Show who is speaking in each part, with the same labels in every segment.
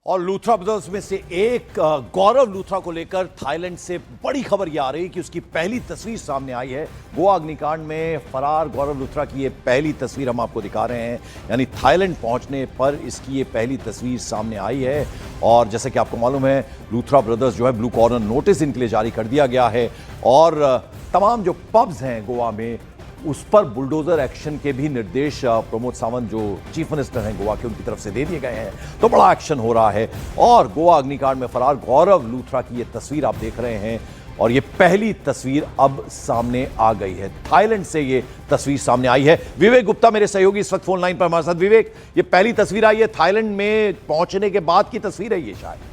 Speaker 1: और लूथरा ब्रदर्स में से एक गौरव लूथरा को लेकर थाईलैंड से बड़ी खबर यह आ रही है कि उसकी पहली तस्वीर सामने आई है। गोवा अग्निकांड में फरार गौरव लूथरा की ये पहली तस्वीर हम आपको दिखा रहे हैं, यानी थाईलैंड पहुंचने पर इसकी ये पहली तस्वीर सामने आई है। और जैसे कि आपको मालूम है, लूथरा ब्रदर्स जो है ब्लू कॉर्नर नोटिस इनके लिए जारी कर दिया गया है और तमाम जो पब्स हैं गोवा में उस पर बुलडोजर एक्शन के भी निर्देश प्रमोद सावंत जो चीफ मिनिस्टर हैं गोवा के, उनकी तरफ से दे दिए गए हैं। तो बड़ा एक्शन हो रहा है और गोवा अग्निकांड में फरार गौरव लूथरा की ये तस्वीर आप देख रहे हैं और ये पहली तस्वीर अब सामने आ गई है। थाईलैंड से ये तस्वीर सामने आई है। विवेक गुप्ता मेरे सहयोगी इस वक्त फोन लाइन पर हमारे साथ। विवेक, ये पहली तस्वीर आई है, थाईलैंड में पहुंचने के बाद की तस्वीर है ये शायद?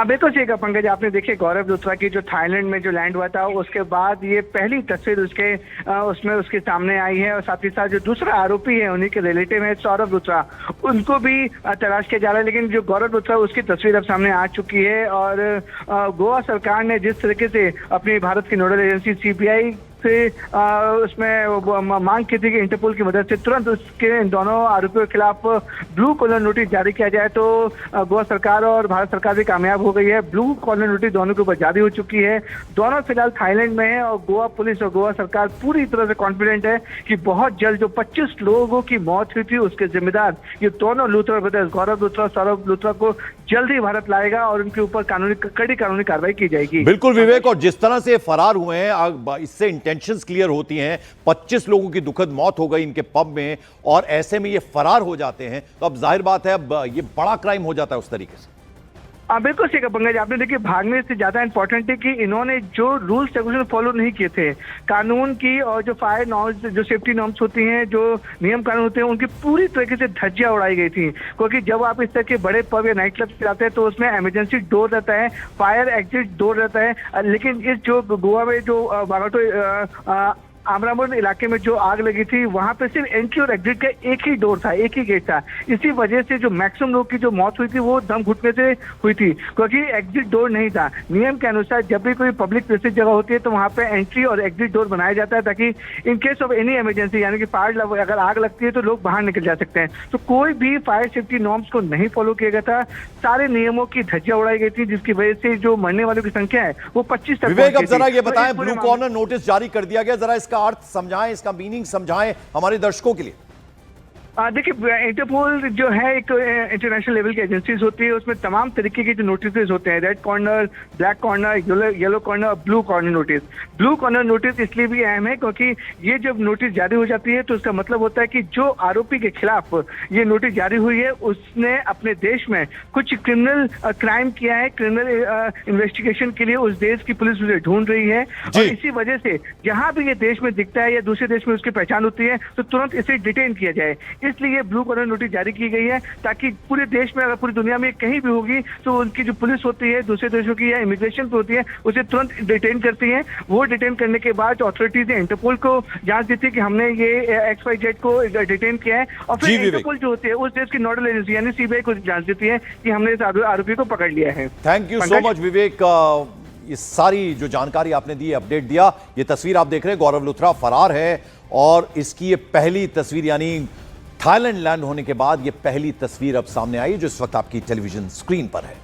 Speaker 2: बिल्कुल ठीक है पंकज, आपने देखिए गौरव लूथरा की जो थाईलैंड में जो लैंड हुआ था उसके बाद ये पहली तस्वीर उसमें उसके सामने आई है। और साथ ही साथ जो दूसरा आरोपी है उन्हीं के रिलेटिव है सौरभ लूथरा, उनको भी तलाश किया जा रहा है। लेकिन जो गौरव लूथरा उसकी तस्वीर अब सामने आ चुकी है और गोवा सरकार ने जिस तरीके से अपनी भारत की नोडल एजेंसी सीबीआई से उसमें मांग की थी कि इंटरपोल की मदद से तुरंत उसके इन दोनों आरोपियों के खिलाफ ब्लू कॉर्नर नोटिस जारी किया जाए, तो गोवा सरकार और भारत सरकार भी कामयाब हो गई है। ब्लू कॉर्नर नोटिस दोनों के ऊपर जारी हो चुकी है। दोनों फिलहाल थाईलैंड में है और गोवा पुलिस और गोवा सरकार पूरी तरह से कॉन्फिडेंट है कि बहुत जल्द जो 25 लोगों की मौत हुई थी उसके जिम्मेदार ये दोनों लूथरा ब्रदर्स गौरव लूथरा सौरभ लूथरा को जल्द ही भारत लाएगा और उनके ऊपर कड़ी कानूनी कार्रवाई की जाएगी।
Speaker 1: बिल्कुल विवेक, और जिस तरह से फरार हुए हैं इससे इंटेंशंस क्लियर होती हैं। 25 लोगों की दुखद मौत हो गई इनके पब में और ऐसे में ये फरार हो जाते हैं तो अब जाहिर बात है अब ये बड़ा क्राइम हो जाता है उस तरीके से।
Speaker 2: बिल्कुल ठीक है पंकज, आपने देखिए भागने से ज्यादा इंपॉर्टेंट है कि इन्होंने जो रूल्स रेगुलेशन फॉलो नहीं किए थे, कानून की और जो फायर नॉर्म्स जो सेफ्टी नॉर्म्स होती हैं, जो नियम कानून होते हैं, उनकी पूरी तरीके से धज्जियां उड़ाई गई थी। क्योंकि जब आप इस तरह के बड़े पब या नाइट क्लब से जाते हैं तो उसमें इमरजेंसी डोर रहता है, फायर एग्जिट डोर रहता है। लेकिन इस जो गोवा में जो बागाटो आमरापुर इलाके में जो आग लगी थी वहां पे सिर्फ एंट्री और एग्जिट का एक ही डोर था, एक ही गेट था। इसी वजह से जो मैक्सिमम लोग की जो मौत हुई थी वो दम घुटने से हुई थी, क्योंकि एग्जिट डोर नहीं था। नियम के अनुसार जब भी कोई पब्लिक प्लेसेस जगह होती है तो वहां पे एंट्री और एग्जिट डोर बनाया जाता है ताकि in case of any emergency यानी कि फायर अगर आग लगती है तो लोग बाहर निकल जा सकते हैं। तो कोई भी फायर सेफ्टी नॉर्म्स को नहीं फॉलो किया गया था, सारे नियमों की धज्जियां उड़ाई गई थी, जिसकी वजह से जो मरने वालों की संख्या है वो 25 तक।
Speaker 1: विवेक, अब जरा ये बताएं, ब्लू कॉर्नर नोटिस जारी कर दिया गया, जरा इसका अर्थ समझाएं, इसका मीनिंग समझाएं हमारे दर्शकों के लिए।
Speaker 2: देखिए इंटरपोल जो है एक इंटरनेशनल लेवल की एजेंसीज होती है, उसमें तमाम तरीके के जो नोटिस होते हैं, red corner, black corner, yellow corner, blue corner notice. Blue corner notice इसलिए भी अहम है क्योंकि ये जब नोटिस जारी हो जाती है तो उसका मतलब होता है कि जो आरोपी के खिलाफ ये नोटिस जारी हुई है उसने अपने देश में कुछ क्रिमिनल क्राइम किया है, क्रिमिनल इन्वेस्टिगेशन के लिए उस देश की पुलिस उसे ढूंढ रही है। और इसी वजह से जहां भी ये देश में दिखता है या दूसरे देश में उसकी पहचान होती है तो तुरंत इसे डिटेन किया जाए। इसलिए ब्लू कॉर्नर नोटिस जारी की गई है ताकि पूरे देश में, अगर पूरी दुनिया में कहीं भी होगी तो उनकी जो पुलिस होती है दूसरे देशों की या इमिग्रेशन पे होती है उसे तुरंत डिटेन करती है। वो डिटेन करने के बाद अथॉरिटीज ने इंटरपोल को जांच दी थी कि हमने ये XYZ को डिटेन किया है और फिर इंटरपोल जो होती है उस देश की नोडल एजेंसी यानी सीबीआई को जांच देती है कि हमने इस आरोपी को पकड़ लिया है।
Speaker 1: थैंक यू सो मच विवेक, ये सारी जो जानकारी आपने दी, अपडेट दिया। ये तस्वीर आप देख रहे हैं, गौरव लूथरा फरार है और इसकी ये पहली तस्वीर यानी थाईलैंड लैंड होने के बाद ये पहली तस्वीर अब सामने आई जो इस वक्त आपकी टेलीविजन स्क्रीन पर है।